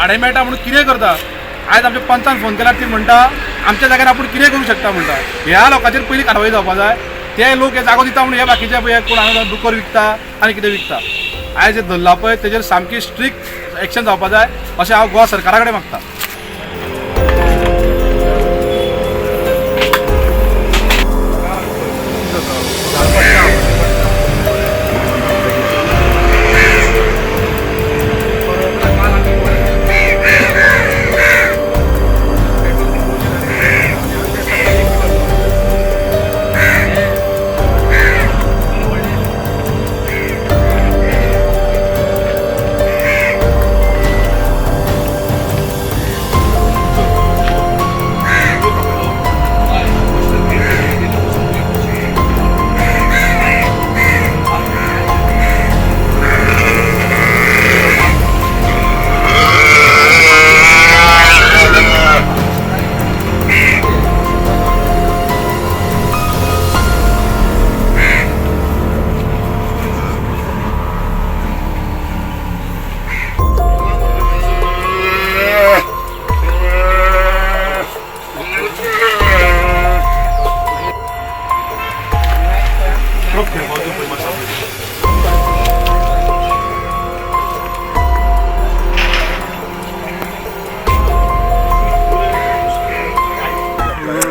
भाडें मेळटा म्हणून कितें करता. आयज आमच्या पंचान फोन केल्यार ती म्हणटा आमच्या जाग्यार आपूण कितें करूं शकता म्हणटा. ह्या लोकांचेर पयलीं कारवाय जावपा जाय. ते लोक हे जागो दिता म्हणून हे बाकीचे पळय कोण हांगा दुकर विकता आनी कितें विकता. आयज जे धरला पळय तेजेर सामकी स्ट्रिक्ट एक्शन जावपा जाय अशें हांव गोवा सरकारा कडेन मागता.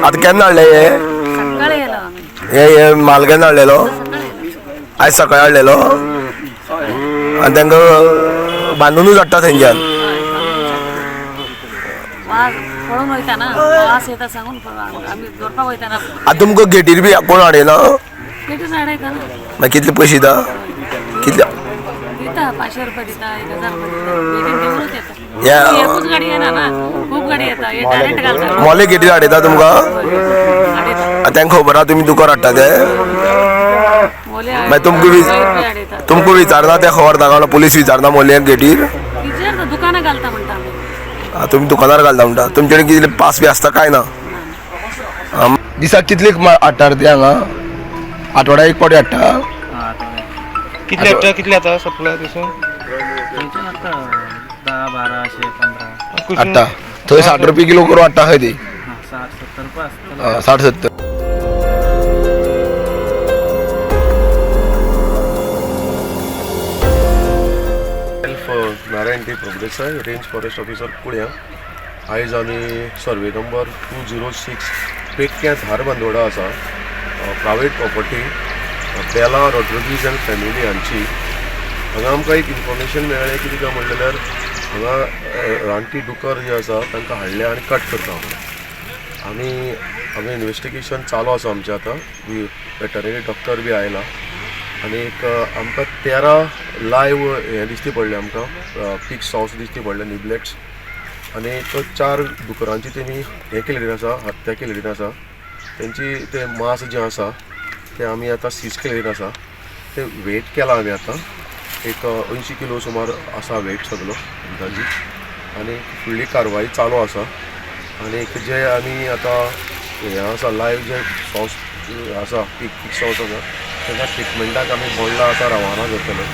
आता केन्ना हाडले हे माल केन्ना हाडलेलो आयज सकाळी हाडलेलो आनी तांकां बांदूनच हाडटा थंयच्यान. आतां तुमकां गेटीर बी कोण हाडयना मागीर कितले पयशे दिता कितले 500 रुपये दिता 1000 रुपये एकूच गाडी येना ना खूप गाडी येता हे डायरेक्ट घालता मोले गेटीर हाडयता तुमकां तांकां खबर आहा तुमी दुकर हाडटा ते मागीर तुमकां विचारना ते खबर ना पुलीस विचारना मोले गेटीर विचारता दुकानां घालता म्हणटा तुमी दुकानार घालता म्हणटा तुमचे कडेन कितें पास बी आसता काय ना. दिसाक कितले हाडटा ते हांगा आठवड्याक एक पावटी हाडटा कितले हाडटा कितले आता सप्लाय दिसून 10-12 15 हाडटा थंय 60 रुपये किलो करून हाडटा खंय ती 60-70 रुपये 60-70. Narayan T Prabhudesai range forest officer कुळ्या. आयज आमी सर्वे नंबर 206 पेटक्या धार बांदोडा आसा private property Bela Rodrigues and family हांची. हांगा आमकां एक इन्फॉर्मेशन मेळ्ळें कितें काय म्हणल्यार हांगा रानटी डुकर जे आसा तांकां हाडले आनी कट करता आमी इन्वेस्टिगेशन चालू आसा आमचें आतां. वेटरनरी डॉक्टर बी आयला आनी आमकां 13 लायव्ह हें दिश्टी पडलें आमकां पिग सॉस दिश्टी पडले निबलेट्स आनी 4 डुकरांची तेमी हें केलेलीं आसा हत्या केलेलीं आसा. तेंची तें मांस जें आसा तें आमी आतां सीज केलेलीं आसा. तें वेट केलां आमी आतां एक 80 किलो सुमार आसा वेट सगलो अंदाजी आनी फुडली कारवाई चालू आसा. आनी जे आमी आतां हें आसा लायव्ह जे सॉस आसा पीक सॉस आसा ताका ट्रिटमेंटाक आमी बोंडला आतां रवाना करतले.